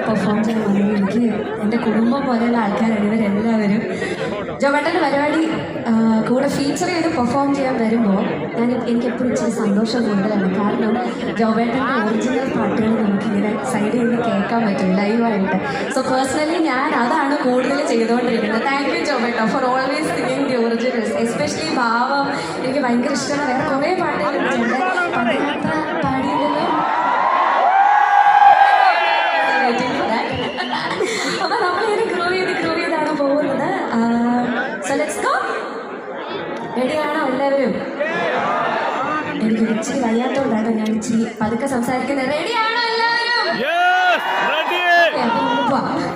Perform ചെയ്യാൻ വന്നത്. എനിക്ക് എൻ്റെ കുടുംബം പോലെയുള്ള ആൾക്കാരാണ് ഇവരെല്ലാവരും. ജോബേട്ടൻ്റെ പരിപാടി കൂടെ ഫീച്ചർ ചെയ്ത് പെർഫോം ചെയ്യാൻ വരുമ്പോൾ എനിക്ക് എപ്പോഴും ഇച്ചിരി സന്തോഷം കൂടുതലാണ്. കാരണം ജോബേട്ടൻ്റെ ഒറിജിനൽ പാട്ടുകൾ നമുക്കിങ്ങനെ സൈഡിൽ നിന്ന് കേൾക്കാൻ പറ്റും ലൈവായിട്ട്. സോ പേഴ്സണലി ഞാൻ അതാണ് കൂടുതൽ ചെയ്തുകൊണ്ടിരിക്കുന്നത്. താങ്ക് യു ജോബേട്ട for always singing the originals. Especially ഭാവം എനിക്ക് ഭയങ്കര ഇഷ്ടമാണ്. വേറെ കുറേ പാട്ടുകളുണ്ട്. പദയാത്ര പാടിയതല്ലോ. അപ്പൊ നമ്മളിങ്ങനെ ഗ്രൂവ് ചെയ്താണ് പോകുന്നത്. So let's go. റെഡിയാണോ എല്ലാവരും? എനിക്ക് ഇച്ചിരി കഴിയാത്തോണ്ടാണ് ഞാൻ ഇച്ചിരി പതുക്കെ സംസാരിക്കുന്നത്. റെഡിയാണോ?